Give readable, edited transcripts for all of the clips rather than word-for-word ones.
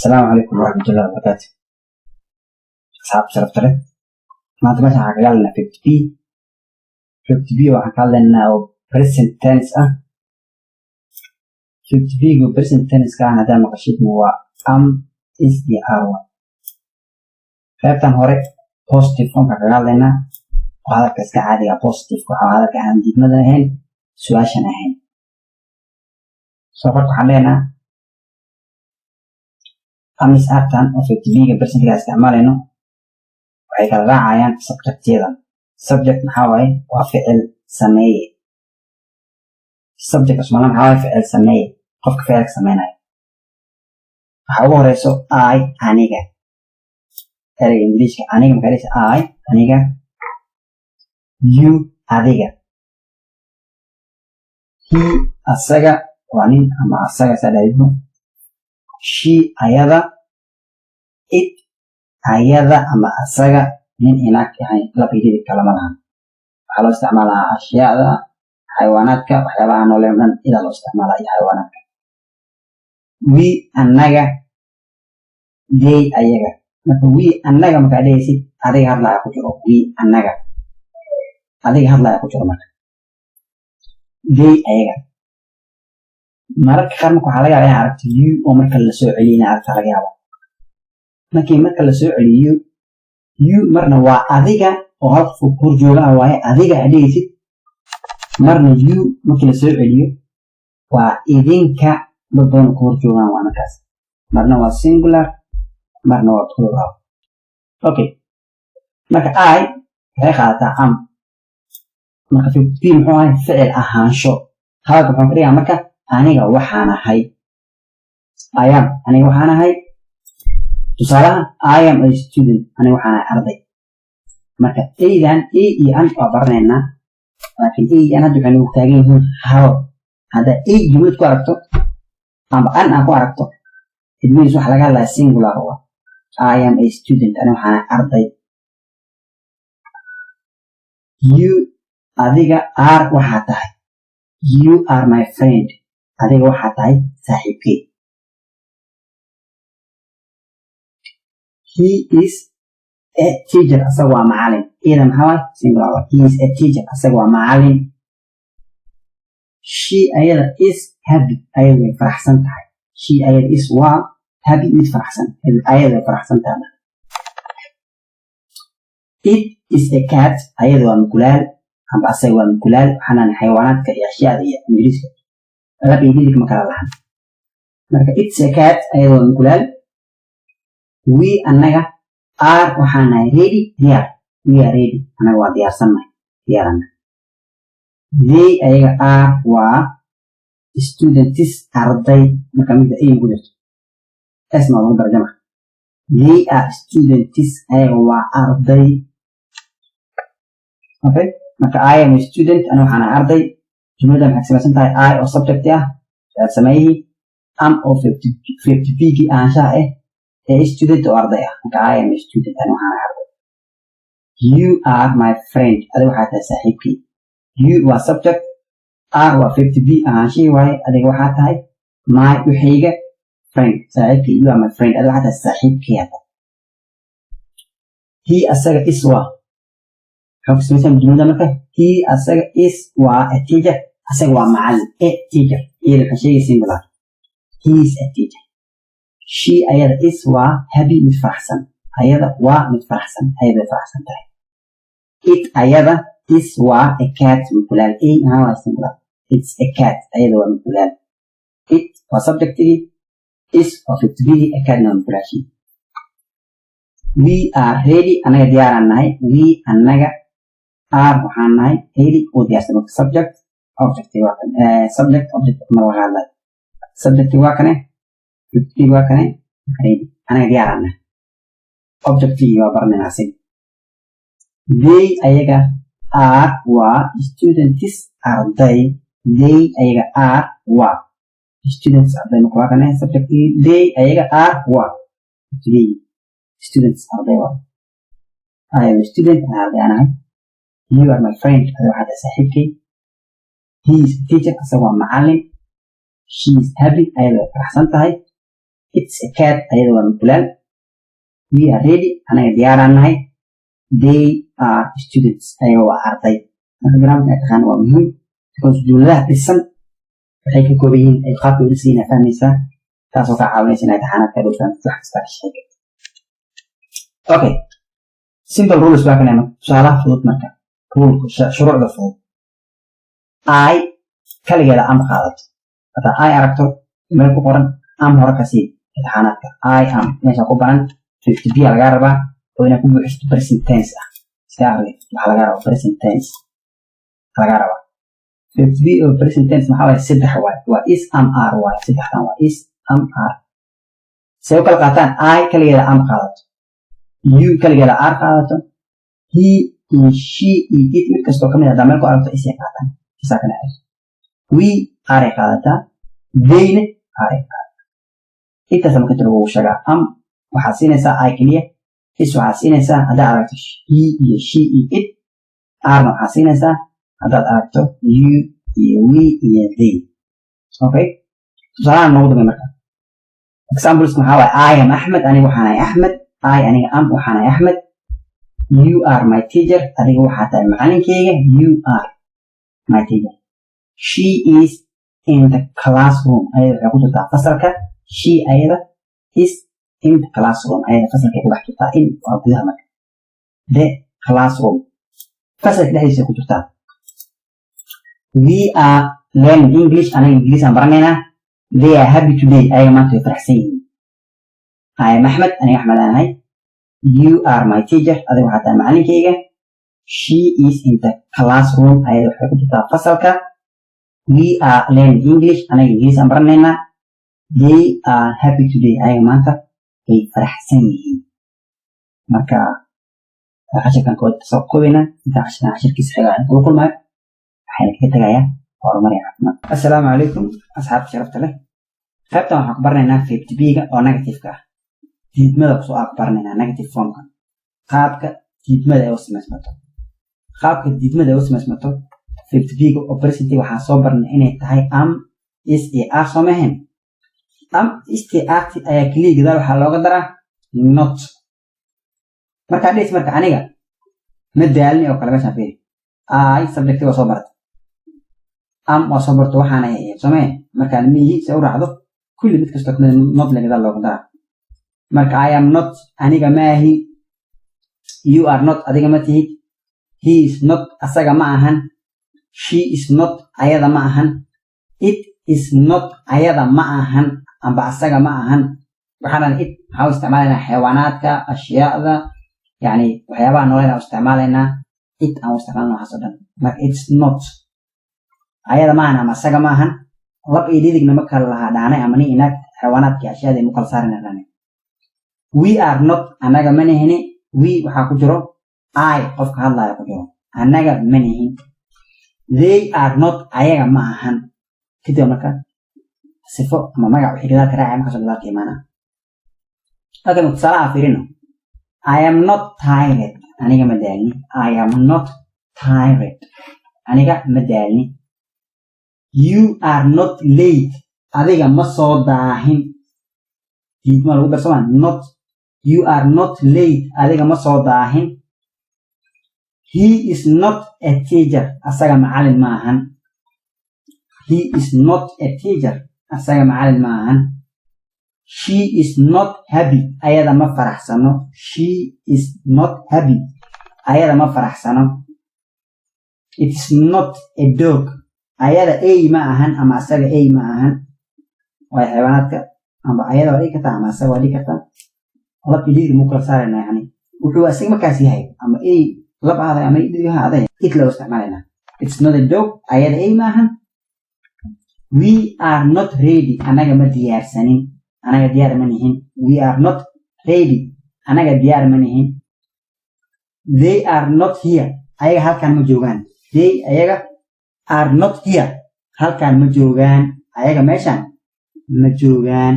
السلام عليكم ورحمة الله وبركاته. أصحاب شرف ترى ما تمشي حكى لنا 50B وحكى لنا present tense 50B و present tense كان هذا مقصود هو is the are. فبتم هوري positive form حكى لنا وهذا كسر عادي positive وهذا كان جد مثلا هن سواشنا هن. سوف حلينا أمس أبتن أو 50B present كاس استعمالنا waxay kala raacayaan subjectyada. subject maxaa waaye waa ficil sameeye. subject ismana maxaa waaye ficil sameeye qofka ficilka sameynaya. waxa ugu horeyso I aniga ereyga ingiriiska aniga markaa dhigaysa I aniga, you adiga, he asaga waa nin ama asaga sadaydo, she ayada, it ayada ama asaga nin inaag yahay laba hidi kalama lahan. waxaa loo isticmaalaa ashyaada xayawaanaadka waxyaabaha noole dhan ida loo isticmaalaa iyo xayawaanaadka. we annaga, they ayaga. marka we annaga markaa dhehaysid adiga hadlaya ku jiro. we annaga adiga hadlaya ku jiro. marka they ayaga mararka qaar marka waxaa laga yaabaa in aragto you oo marka la soo celiyana aragta laga yaabo. marka la soo celiyo you marna waa adiga oo hal qof ku hor jooga waaye adiga adhaysid, marna you markii la soo celiyo waa idinka dadona ku hor joogaan waa markaas, marna waa singular marna waa plural. okay marka I waxay qaadataa am. marka 50B muxuu ahay ficil ahaansho. hadalka muxuu ka dhigaa marka aniga waxaan ahay I am, aniga waxaan ahay. tusaalaha I am a student aniga waxaan ahay arday. marka aydan a iyo an waa baranaynaa, laakiin a iyo an hadda waxay nagu taagan yihiin hal. hadda a jumlad ku aragto amba an aan ku aragto it means waxa laga hadlaya singular waa I am a student aniga waxaan ahay arday. you adiga are waxaa tahay, you are my friend adiga waxaa tahay saaxiibkey. he is a teacher asaga waa macalin. ida maxaa waaye singular waa he is a teacher asaga waa macalin. she ayada is happy ayada way faraxsan tahay. she ayada is waa happy mid faraxsan ayada way faraxsan tahay. it is a cat ayada waa mukulaal amba asaga waa mukulaal. waxaana xayawaanaadka iyo ashyaada iyo ingiriiska laba ingiriiska ma kala lahan. marka it's a cat ayada waa mukulaal. we annaga are waxaan nahay ready diyaar. we are ready annaga waa diyaarsannahay diyaarana. they ayaga are waa students arday. marka mida ay ku jirto esma lagu darjama. they are students ayaga waa arday. okay marka I am a student aniga waxaan nahay arday. jumlada maxay samaysan tahay I oo subject ah sameeyay am oo 50B aanshaha student oo arday ah. marka I am a student aniga waxaan ahay arday. you are my friend adiga waxaa tahay saaxiibkey. you waa subject, are waa 50B ahaanshii waaye adiga waxaa tahay my wixayga friend saaxiibkey. you are my friend adiga waxaa tahay saaxiibkey. he asaga is waa waxaa ku samaysan jumlada marka he asaga is waa a teacher asaga waa macalin. a teacher iyada waxaa sheegay singular he is a teacher. she ayada is waa happy mid faraxsan ayada waa mid faraxsan ayada faraxsan tahay. it ayada is waa a cat mukulaal. a maxaa waa singular it's a cat ayada waa mukulaal. it waa subjectigi, is waa 50B a catna waa mukulaashii. we are ready anaga diyaaraan nahay. we anaga are waxaan nahay ready oo diyaarsan. marka subject object waa kan subject object ma laga hadlay. subject waa kane 50B waa kane ready anaga diyaaraan nahay. objectigi waa baranaynaa asiga. they ayaga are waa students arday. they ayaga are waa students arday. marka waa kane subjectigi. they ayaga are waa students arday waa I am a student arday anahay. you are my friend adiga waxaa tahay saaxiibkey. he is a teacher asaga waa macalin. she is happy ayada way faraxsan tahay. it's a cat ayada waa mukulaal we are ready anaga diyaaraan nahay they are students ayaga waa arday marka garaamka taqaan waa muhiim because jumladaha dhisan waxay ka kooban yihiin ay qaabka u dhisan yihiin fahmaysaa taasoo ka caawinaysa inaad imtixaanaadka dhigtaan wax kasta ka sheegay okay simple rules baa kana tusaalaha fudud marka ruleka shuruucda fudud I kaligeeda am qaadato hadaa I aragto meel ku qoran am hore ka sii imtixaanaadka I am meesha ku baran 50b laga rabaa oo inaad ku buuxiso present tense ah iska arag waxa laga rabaa present tense laga rabaa 50b oo present tense maxaa waaye saddex waaye waa is am are waaye saddexdan waa is am are soo kala qaataan I kaligeeda am qaadato you kaligeeda are qaadato he she it mid kastoo kamid ah meel ku aragto isay qaataan isaa kala xiriir we are qaadataa theyne are qaadataa intaas marka jiro wuu sheegaa am waxaa siinaysaa I kaliya is waxaa siinaysaa haddaad aragto he iyo she iyo it arna waxaa siinaysaa haddaad aragto you iyo we iyo they okay tusaalahan noogu dambe marka examples maxaa waaye I am Ahmed aniga waxaanahay Ahmed I aniga am waxaanahay Ahmed you are my teacher adiga waxaa tahay macalinkeyga you are my teacher she is in the classroom ayada waxay ku jirtaa fasalka she ayada is in the classroom ayada fasalkay ku dhex jirtaa in waa gudaha marka the classroom fasalka dhexdiisa ku jirtaa we are learning English anaga English aan baranaynaa they are happy today ayaga maanta way faraxsan yihiin I am Ahmed aniga Ahmed aan ahay you are my teacher adiga waxaa tahay macalinkeyga she is in the classroom ayada waxay ku jirtaa fasalka we are learning English anaga English aan baranaynaa they are happy today ayaga maanta way faraxsan yihiin marka casharkan kood soo koobayna inta casharkiisa xiga aan kula kulmayo waxayna kaga tagayaa horumar iyo caafimaad assalaamu calaykum asxaabta sharafta leh qaybtan waxaan ku baranaynaa 50b-ga oo negative-ka ah diidmada kusoo aan ku baranaynaa negative formka qaabka diidmada ay u samaysmato qaabka diidmada ay u samaysmato 50b-ga oo present waxaan soo barnay inay tahay am is iyo are soo mahayn am is iyo are ayaa keliya gadaal waxaa looga daraa not markaa dhis marka aniga ma daalni oo kale meeshaan fiiri I subject waa soo bartay am waa soo barto waxaana ahayd samee markaan mihi se u raacdo kulli mid kastoo kamid not lagada looga daraa marka I am not aniga maahi you are not adiga ma tihid he is not asaga ma ahan she is not ayada ma ahan it is not ayada ma ahan amba asaga ma ahan waxaan it waxaa u isticmaalaynaa xayawaanaadka ashyaada yani waxyaabaha nooleena u isticmaalaynaa it aan u isticmaalna waxaas oo dhan marka it's not ayada ma ahan ama asaga ma ahan lab iyo dhidigna ma kala lahaa dhaanay ama ni inaag xayawaanaadkii ashyaada mu kala saarina dhaanay we are not anaga ma nihini we waxaa ku jiro I qofka hadlaya ku jiro anaga ma nihin they are not ayaga ma ahan kadib marka sifo ama magac wixii gadaalka raacaya markaasoo gadaalka imaana halkan tusaalaha fiirino I am not tired aniga ma daalni I am not tired aniga ma daalni you are not late adiga ma soo daahin diidma lagu darsamaa not you are not late adiga ma soo daahin he is not a teacher asaga macalin ma ahan he is not a teacher asaga macalin ma ahan she is not happy ayada ma faraxsano she is not happy ayada ma faraxsano it is not a dog ayada ay ma ahan ama asaga ay ma ahan waa xayawaanaadka ama ayada waa dhigi kartaa ama asaga waa dhigi kartaa lab idhiiri muu kala saarayna yani wuxuu asaga markaas yahay ama ay lab aaday ama idhiiri ha aday it loo isticmaalaynaa it's not a dog ayada ay ma ahan we are not ready anaga ma diyaarsanin anaga diyaar ma nihin we are not ready anaga diyaar ma nihin they are not here ayaga halkan ma joogaan they ayaga are not here halkan ma joogaan ayaga meeshan ma joogaan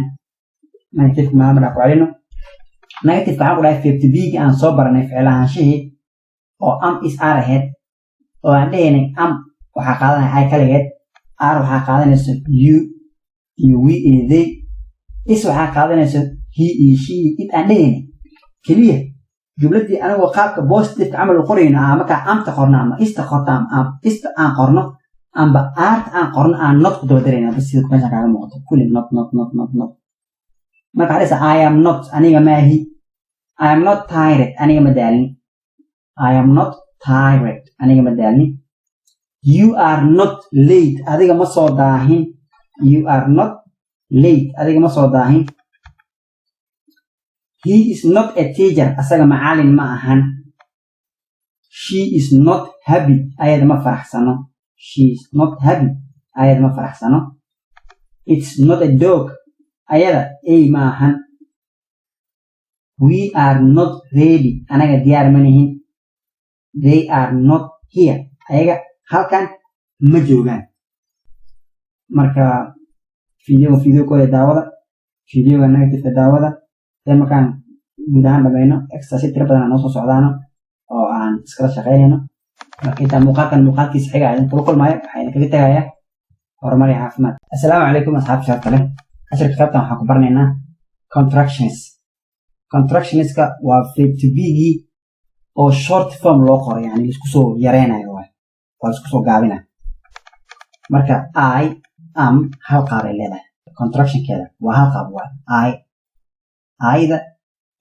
negative maamada ku celino negative waxaan ku dhahay 50b-gi aan soo baranay ficil ahaanshihii oo am is are ahead oo aan dhehaynay am waxaa qaadanaya ay kaligeed are waxaa qaadanaysa you iyo we iyo they is waxaa qaadanaysa he iyo she it aan dhehayni keliya jumladii anagoo qaabka positive camal u qorayno markaa amta qorno ama ista qorto ama ista aan qorno amba art aan qorno aan not ku daba darayna bas sida meesha kaaga muuqato kulli not marka hadaysa I am not aniga maahi I am not tired aniga ma daalni I am not tired aniga ma daalni you are not late adiga ma soo daahin you are not late adiga ma soo daahin he is not a teacher asaga macalin ma ahan she is not happy ayada ma faraxsano she is not happy ayada ma faraxsano it's not a dog ayada ay ma ahan we are not ready anaga diyaar ma nihin they are not here ayaga halkan ma joogaan marka video kole daawada videoga negative daawada markaan guud ahaan dhamayno extra si tiro badan aan noo soo socdaano oo aan iskala shaqaynayno marka intaa muuqaalkiisa xiga idin kula kulmaayo waxaa idinkaga tegayaa horumar iyo caafimaad assalaamu calaykum asxaabta sharafta leh cashirka qaybtan waxaan ku baranaynaa contractionska waa verb to be-gii oo short form loo qoro yani laisku soo yareynayo waa laisku soo gaabinayo marka I am hal qaab ay leedahay contractionkeeda waa hal qaab waa ayda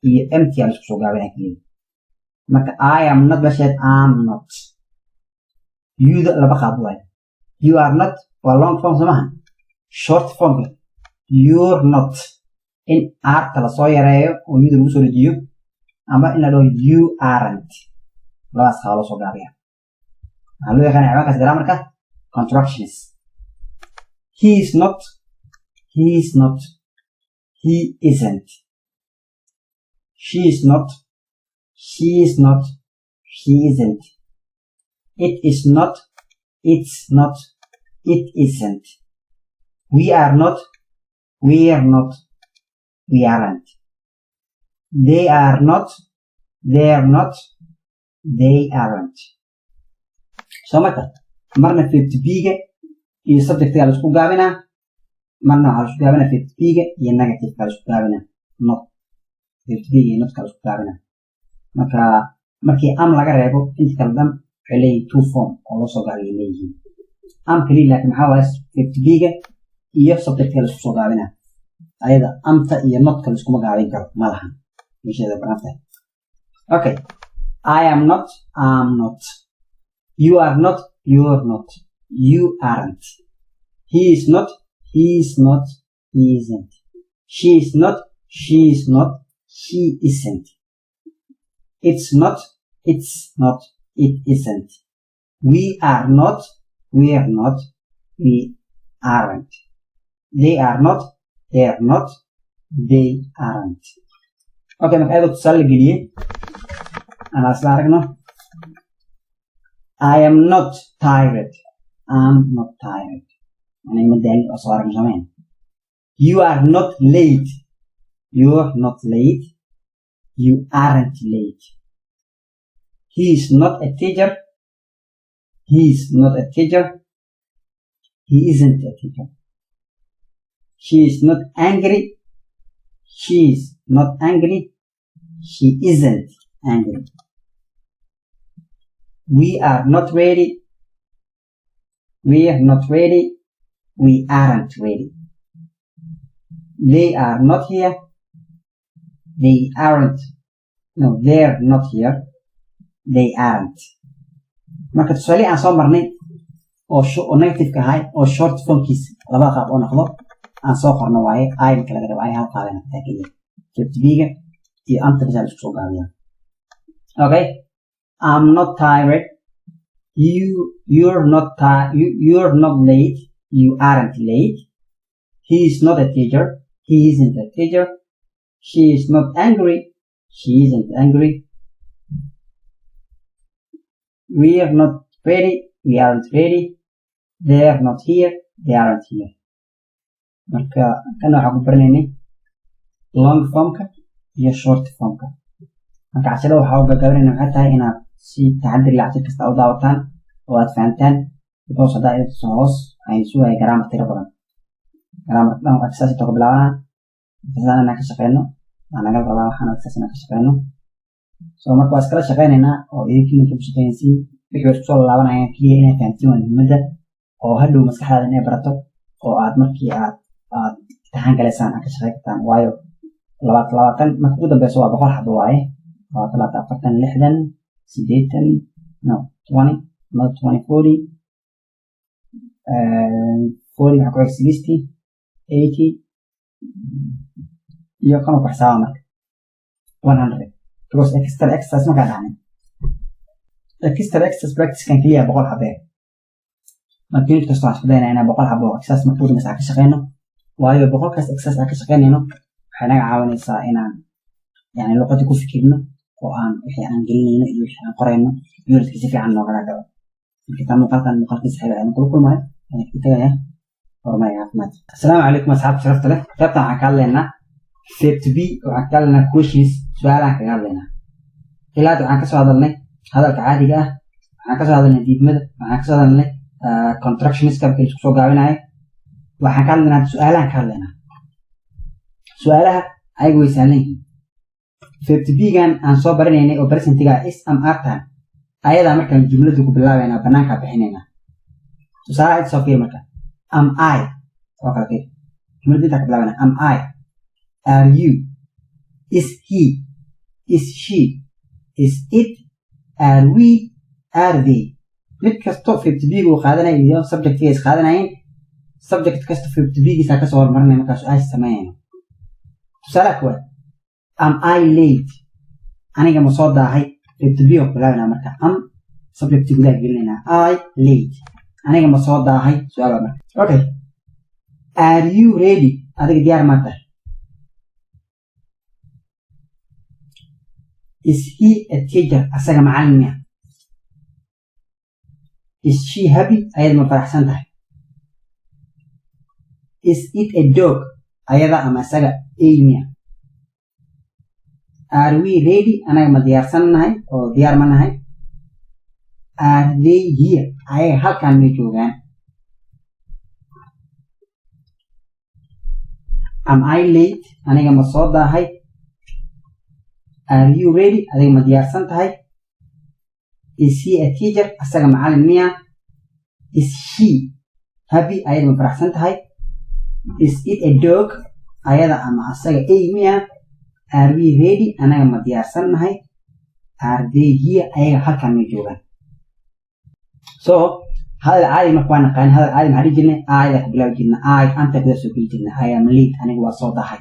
iyo empty aan isku soo gaabinay kaliya marka I am not basheed am not youda laba qaab waay you are not waa long form samaha short form you're not in arta la soo yareeyo oo yuda lagu soo dejiyo ama in la dhaho you aren't labadaas qaab loo soo gaabiya waxaa loo yaqaana ciwaankaas grammarka contractions he is not he isn't she is not she isn't it is not it's not it isn't we are not we aren't they are not they aren't soo marka marna verb to be-ga iyo subject-ga la isku gaabinaa marna waxaa la isku gaabinaa verb to be-ga iyo negative-ka la isku gaabinaa not verb to be-ga iyo not-ka la isku gaabinaa marka markii am laga reebo inta kale dhan waxay leeyihiin two form oo loo soo gaabiyay leeyihiin am kaliya laakiin maxaa waaye verb to be-ga iyo subject-ga la isku soo gaabinaa ayada amta iyo not-ka la iskuma gaabin karo ma lahan meesheeda banaftahay okay I am not I'm not you are not you're not you aren't he is not he isn't she is not she isn't it's not it isn't we are not we aren't they are not they aren't okay marka ayadoo tusaale la geliyey aan asla aragno I am not tired I'm not tired aniga ma daalin oo soo aragno samayn you are not late you're not late you aren't late he is not a teacher he isn't a teacher she is not angry she isn't angry we are not ready we aren't ready they are not here they're not here they aren't marka tusaale aan soo marnay oo negative-ka ahay oo short formkiisa laba qaab oo noqdo aan soo qorno waaye ayna kala rabo ay hal qaadana taageeyo verb to be-ga iyo anta bisaan isku soo gaabiyaa okay I'm not tired you're not late you aren't late he is not a teacher he isn't a teacher she is not angry she isn't angry we are not ready we aren't ready they are not here they aren't here marka kana waxaan ku baranaynay long formka iyo short formka marka casharada waxaa u gagabanayna waxay tahay inaad si taxadir leh cashir kasta u daawataan oo aad fahantaan because haddaa idin tuso hoos waxaan sugaya garaamar tiro badan garaamar dhan waxaa saas inta ka bilaabana مثلا أنا كشقينه أنا قلت الله وحنا أساسنا كشقينه سو مركو أسكال شقيننا أو يمكن أن تشقين سي بيحوش بصول الله وانا كلي إنا فهمتي من المدة أو هلو مسكحة إنا براتو أو عاد مركي عاد تحان كالسان كشقيتان وايو لواتن مكتوبة بسوا بقول حد واي لواتن أفتن لحدن سديتن no 20 not 20 40 40 حكوي 60 80 iyo kama baxsaa marka 100 because extra exercise ma gaadhaan extra exercise practice kan kaliya 100 xabee markii inta soo xasbadayna ina 100 xabo exercise ma fuudin saaka shaqeyno waayo 100 kaas exercise ka shaqeynayno waxay naga caawinaysaa inaan yani luqadda ku fikirno oo aan wixii aan gelinayno iyo wixii aan qorayno unitki si fiican nooga dhaco marka muuqaalkiisa xiriir aan kula kulmayo inta tagaya horumar caafimaad assalaamu calaykum asxaabta sharafta leh qaybtan waxaan ka hadlaynaa Step B waxaan ka hadlaynaa questions su'aalahan kaga hadlaynaa ilaa waxaan ka soo hadalnay hadalka caadiga ah waxaan ka soo hadalnay diidmada waxaan ka soo hadalnay contractionska markii isku soo gaabinayo waxaan ka hadlaynaa su'aalahan ka hadlaynaa su'aalaha ayaga way sahlan yihiin Step B gan aan soo baranaynay oo presentiga is am are time ayadaa markaan jumladu ku bilaabaynaa banaanka bixinaynaa tusaale inta soo fiir marka am I okay jumladu inta ka bilaabaynaa am I are you is he is she is it are we are they mid kasto 50b uu qaadanay iyo subject is qaadanayeen subject kasto 50b giisa ka soo hormarinay markaas ay sameeyeen tusaale koowaad am I late aniga ma soo daahay 50b oo bilaabana marka am subject gudaha gelinayna I late aniga ma soo daahay su'aal marka okay are you ready adiga diyaar ma tahay is he a teacher asaga macallin miya is she happy ayada ma faraxsan tahay is it a dog ayada ama asaga ay miya are we ready anaga ma diyaarsan nahay oo diyaar ma nahay are they here ayaga halkan may joogaan am I late aniga ma soo daahay are you ready adiga ma diyaarsan tahay is he a teacher asaga macallin miya is she happy ayada ma faraxsan tahay is it a dog ayada ama asaga ay miya are we ready anaga ma diyaarsan nahay are they here ayaga halkan may joogaan so hadal caadi marka waa naqaan hadal caadi maxaa dhihi jirnay ayada ku bilaabi jirna ay anta guda soo geli jirna I am late aniga waa soo dahay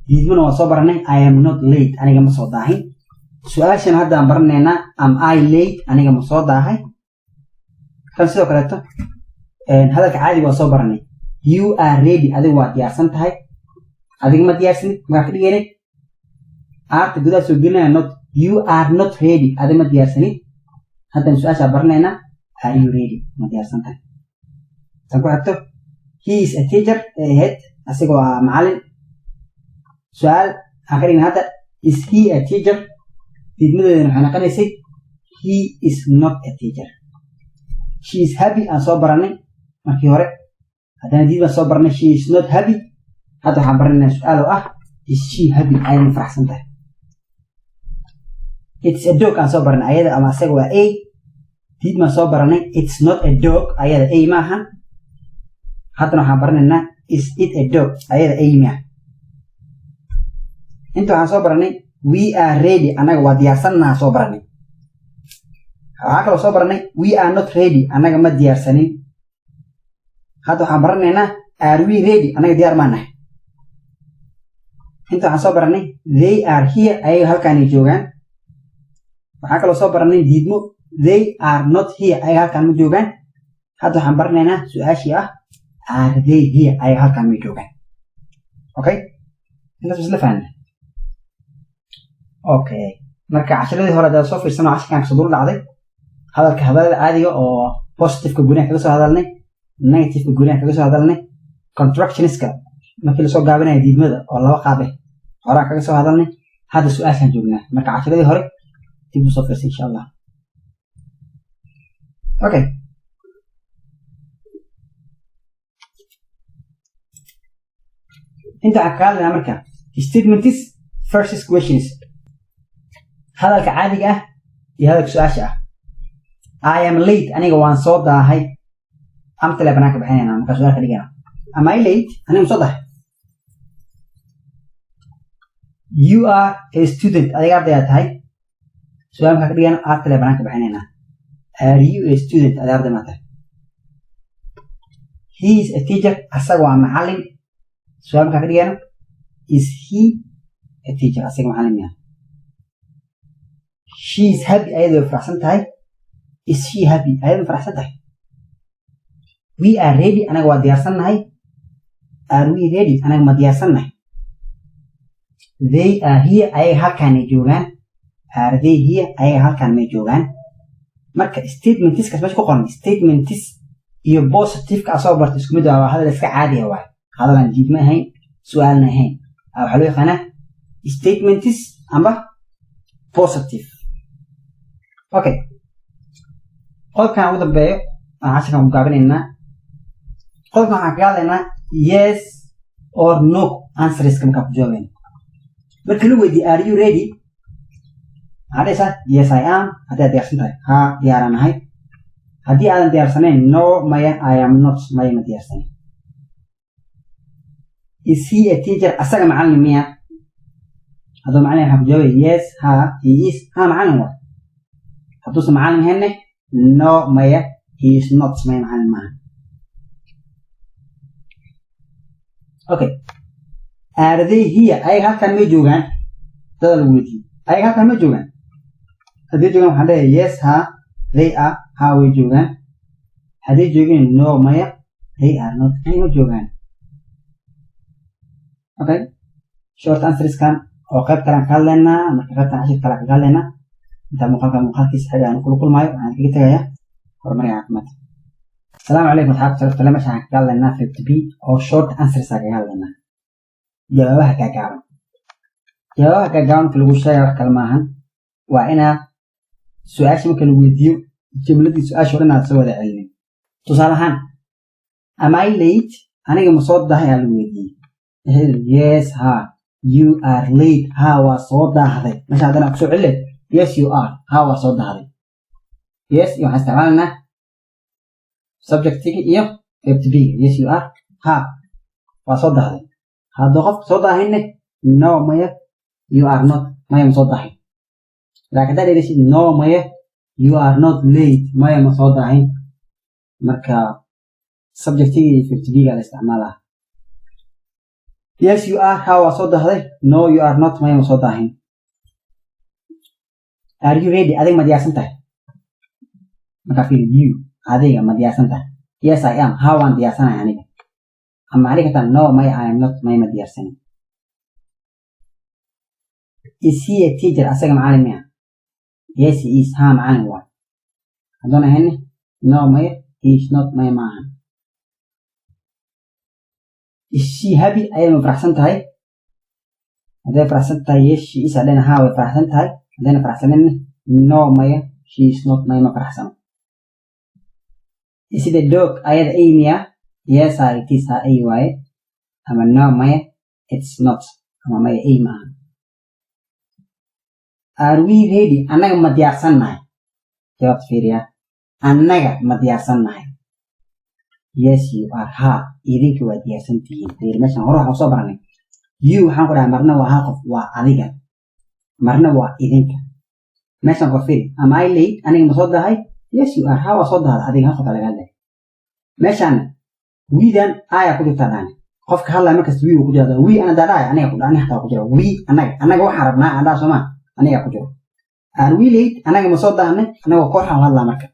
diidmana waa soo baranay I am not late aniga ma soo daahin su'aashan hadda aan baranaynaa am I late aniga ma soo daahay kan sidoo kaleeto hadalka caadi waa soo baranay you are ready adiga waa diyaarsan tahay adiga ma diyaarsanid maxaa ka dhigaynay aarta gudaha soo gelinaya not you are not ready adiga ma diyaarsanid haddana su'aashaa baranaynaa are you ready ma diyaarsan tahay tan ku xigto he is a teacher ahead asiga waa macallin su'aal aan ka dhigna hadda is he a teacher diidmadeedana waxay noqonaysay he is not a teacher she is happy aan soo baranay markii hore haddana diid baan soo baranay she is not happy hadda waxaan baranaynaa su'aal oo ah is she happy ayada ma faraxsan tahay it's a dog aan soo baranay ayada ama asaga waa a diid baan soo baranay it's not a dog ayada a maaha haddana waxaan baranaynaa is it a dog ayada a miya inta waxaan soo baranay we are ready anaga waa diyaarsannaha soo baranay waxaan kaloo soo baranay we are not ready anaga ma diyaarsanin hadda waxaan baranaynaa are we ready anaga diyaar maa nahay inta waxaan soo baranay they are here ayaga halkaanay joogaan waxaan kaloo soo baranay diidmo they are not here ayaga halkaan ma joogaan hadda waxaan baranaynaa su'aashii ah are they here ayaga halkaan ma joogaan okay intaas isla fahanay okay marka casharadii hore hadaan soo fiirsano casharkan kasoo dul dhacday hadalada caadiga oo positiveka gudaha kaga soo hadalnay negativeka gudaha kaga soo hadalnay contractionska markii lasoo gaabinayo diidmada oo laba qaab ah horaan kaga soo hadalnay hadda su'aashaan joognaa marka casharadii hore dib u soo fiirsa insha allah okay أنت عكال أمريكا statements versus questions هذا الكعادي هذا السؤال I am late أنا جوان صوت ده هاي أمتى لبناك بحين أنا مكسر كذا am I late أنا مصدق you are a student أنا قاعد هاي سؤال كذا أنا أمتى لبناك بحين أنا are you a student أنا قاعد متى he is a teacher أسأله عن معلم سؤال كذا أنا is he a teacher أسأله معلم يعني she is happy أيضا في أحسن هاي is she happy أيضا في أحسن هاي we are ready أنا قاعد ديارسنا هاي are we ready أنا ما ديارسنا they are here أي هل كان يجوعان are they here أي هل كان يجوعان مركز statements كسبش كقرن statements هي positive كأصابر تسكمد أو هذا الشيء عادي هو هذا اللي نجيب ما هي سؤالنا هي أو حلو خنا statements أما positive أوكي قل كان أود بيو عشان كم قابلنا قل كان حكالنا yes or no answers كم كبجوابين بركلوا ودي are you ready هذا سا yes I am هذا ديارسنا ها ديارنا هاي هذه أنا ديارسنا no مايا I am not مايا ما ديارسنا is he a teacher أسرع معلم ميا هذا معناه حبجواب yes ها he is ها معلم هو هتوص معلم هنا no مايا he is not مايا معلم معه أوكي are they here أي هل كان ميجوعان هذا الودي أي هل كان ميجوعان هذه جوعان حدا yes ها they are ها ويجوعان هذه جوعان no مايا they are not أي ميجوعان أوكي short answers كان أو قيب كلام كلنا مركبات عشان كلام كلنا أنت مقال كيس حاجة أنا كل ما أنا كي تجايا ورمي عقمت السلام عليكم حابب تكلم عشان كلنا في التبي أو short answers كلنا جوابها كجاون في الوشة راح كلماهن وأنا سؤال ممكن الفيديو جملة سؤال شو أنا أسوي ذا علمي تصالحان am I late أنا كمصاد ده على الفيديو yes ها you are late ها وصاد ده هذا مش عندنا أقصد علة yes you are ها وصاد ده هذا yes يو هستعملنا subject تيجي إيه تبي yes you are ها وصاد ده هذا هذا خف صاد ده هنا no مايا you are not مايا مصاد ده هنا لكن ده ليش no مايا you are not late مايا مصاد ده هنا مركا subject تيجي في تبي على استعمالها yes you are ها وصاد ده هذا no you are not مايا مصاد ده هنا are you ready أديك ما دياسن تاه مركا في you أديك ما دياسن تاه yes I am ها وان دياسن يعني أما عليك تان no مايا I am not مايا ما دياسن is he a teacher أسيق معلم يعني yes he is ها معلم واحد هذونا هني no مايا he is not مايا معهم is she happy أيضا مفرحسن تاي هذا فرحسن تاي yes she is أدينا ها وفرحسن تاي أدينا فرحسن إني no مايا she is not مايا مفرحسن is it a dog أيضا أي ميا yes it is ها أي واي أما no مايا it's not أما مايا أي معهم are we ready أنا ما ديارسن ناي جواب فيريا أنا ما ديارسن ناي yes you are ها إذنك وديارسن تيجي غير مثلا هروح أصبرني you هنقول مرنا وهاقف وعليك مرنا وإذنك مثلا قفير am I late أنا مصدق هاي yes you are ها وصدق هذا هذه هاقف على هذا مثلا we then آية كده تاني قفك هلا مركز we وكده هذا we أنا دراي أنا يقول أنا هتا كده we أنا جو حربنا أنا سما أنا يقول are we late أنا مصدق أنا وقوح هلا مركز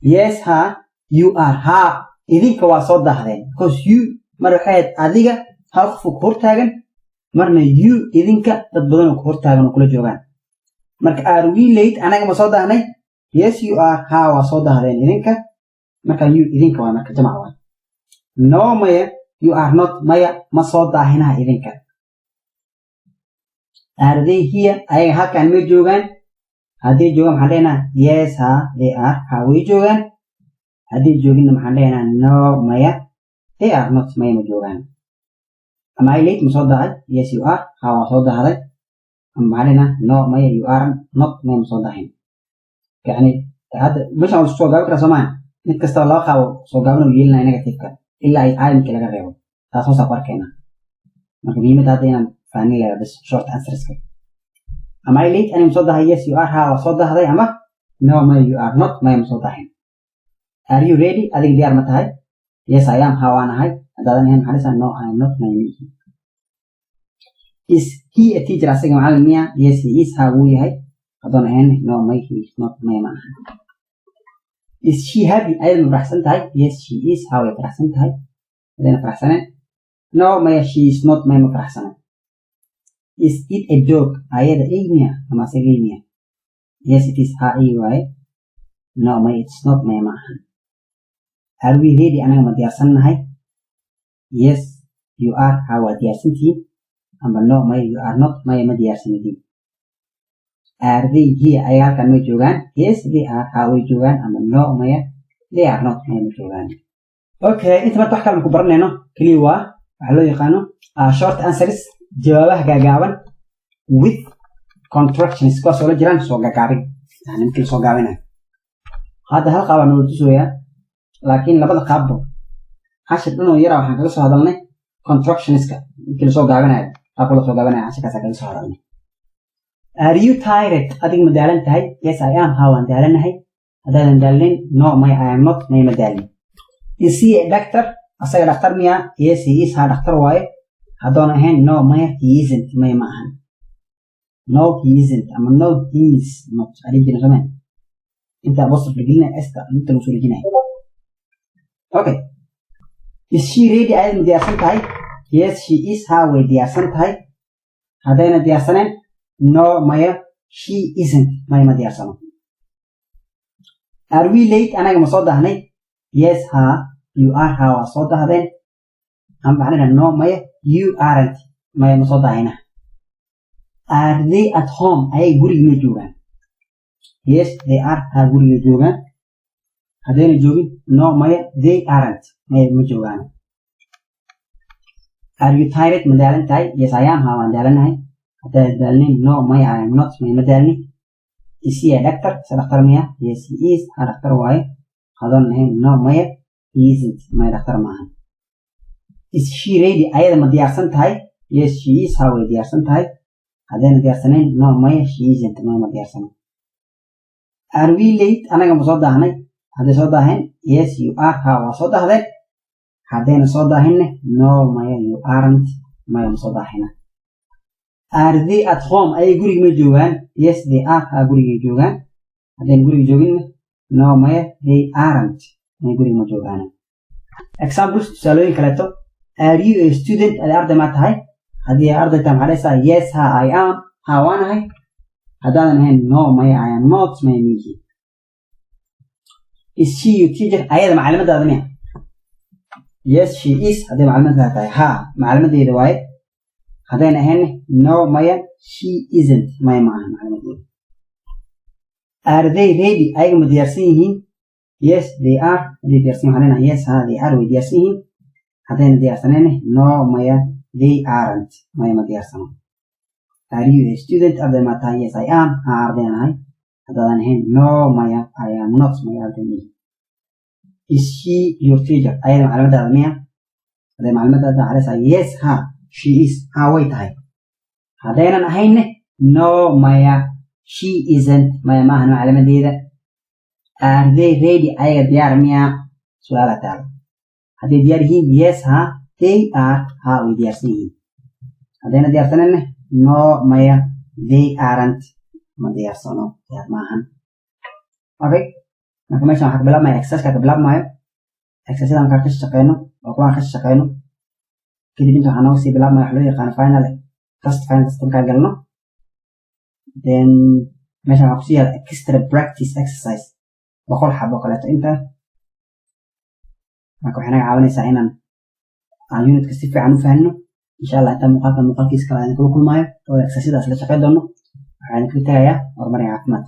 yes ها you are ها إذنك وصدق هذا because you مرحيت أذيك هاقف كورتاجن مرنا you إذنك تبدون كورتاجن وكل جوان مرك are we late أنا مصدق أنا yes you are ها وصدق هذا إذنك مرك you إذنك ومرك جمع وان no مايا you are not مايا مصدق هنا إذنك are they here أي ها كان ميجوان هذه جوان علينا yes ها they are ها ويجوان هذه جوان علينا no مايا they are not مايا مجوان am I late مصدق هاي yes you are how مصدق هذا أم علينا no ما you are not ما مصدق هين يعني هذا مش عاوز صوغ قبل كرسمان نتكست الله خاو صوغ قبل ويلنا نيجاتيف كان إلا أي عالم كلا غيره تاسو سافر كنا ما كبيمة تاتينا فانيلا بس short answers كده am I late أنا مصدق هاي yes you are how مصدق هذا أما no ما you are not ما مصدق هين are you ready أديك ديار متى هاي yes I am how أنا هاي هذا نحن حدث no I am not ما يمي is he a teacher أسيق معلم مياه yes he is how هو هاي هذا نحن no ما he is not ما يمانها is she happy أيضا فرحسنت هاي yes she is how فرحسنت هاي هذا فرحسنة no ما she is not ما فرحسنة is it a joke أيضا إيه مياه أما سيق إيه مياه yes it is how إيه هاي no ما it's not ما يمانها are we ready أنا ما ديارسنا هاي yes you are how ديارسنتي أما no ما you are not ما ديارسنتي are they here أيها كان مجوغان yes they are how مجوغان أما no ما they are not ما مجوغان أوكي أنت ما تحكي لكم برنا إنه كليوا على يقانو short answers جوابها جاوبان with contractions كوس ولا جيران سو جاكاري يعني ممكن سو جاوبنا هذا هالقوانين نقولتوها لكن لبعض قابو عشان إنه يرى وحنا كل سو هذا contractions ممكن سو جاوبنا أقول سو جاوبنا عشان كذا كل سو هذا are you tired أديك مدالن تاي yes I am how مدالن هاي هذا مدالن no my I am not ما مدالن is he a doctor أصير دكتور ميا yes he is ها دكتور واي هذا نحن no my he isn't ما معهن no he isn't أما no he is not أديك جنا زمان أنت بص في الجنة أستا أنت مسؤول الجنة okay is she ready أيضا مدياسن تاي yes she is how مدياسن تاي هذا مدياسنن no ما she isn't ما مدياسن are we late أنا مصدق هني yes ها you are how مصدق هذين هم بعدين no ما you aren't ما مصدق هنا are they at home أي قولي مجوعان yes they are ها قولي مجوعان هذين جوبي no ما they aren't ما مجوعان are you tired مدالن تاي yes I am ها مدالن هاي هذا دالني no ما I am not ما مدالني is he a doctor سدكتور مياه yes he is ها دكتور واي هذا نحن no ما he isn't ما دكتور معهن is she ready أيضا مديارسن تاي yes she is ها مديارسن تاي هذا مديارسنين no ما she isn't ما مديارسن are we late أنا كمصدق هني هذا صدق هن yes you are ها وصدق هذا هذين صدق هن no ما you aren't ما مصدق هنا are they at home أي قولي مجوعان yes they are ها قولي مجوعان هذين قولي مجوعين no ما they aren't ما قولي مجوعان examples تسألوني كلاتو are you a student الأرض ما تهاي هذه أرض تام عليها yes ها I am ها وانا هاي هذا نحن no ما I am not ما يجي is she your teacher أيضا معلمة هذا مين yes she is هذه معلمة هذا ها معلمة دي دواي هذا نحن no ما she isn't ما معها معلمة دي are they ready أيضا مدرسين yes they are مدرسين علينا yes ها they are مدرسين هذا مدرسين no ما they aren't ما مدرسين are you a student أرض ما تهاي yes I am ها أرض هاي هذا نحن no ما I am not ما أرض مي is she your teacher أيضا معلمة هذا هذا معلومات هذا على yes ها she is ها ويت هاي هذين نحن no ما she isn't ما معلومة دي ده are they ready أي ديار ميا سؤال تعالى هذه ديار هي yes ها they are ها وديار سين هذين ديار سنن no ما they aren't ما ديار سنو ديار معهن أوكي نحن ماشي نحكي بلا ما exercise كده بلا ما exercise أنا كارتش شقينه وقوان خش شقينه كده بنتو حنوسي بلا ما يحلو يقان final test تنكا قلنا then ماشي نحكي extra practice exercise بقول حبه قلت انت ماكو حنا عاوني ساعينا يونت كسيف عنو فهنو ان شاء الله انت مقال كيس كلا كل مايو او exercise اسلا شقي دونو waxaan ku tagayaa horumar caafimaad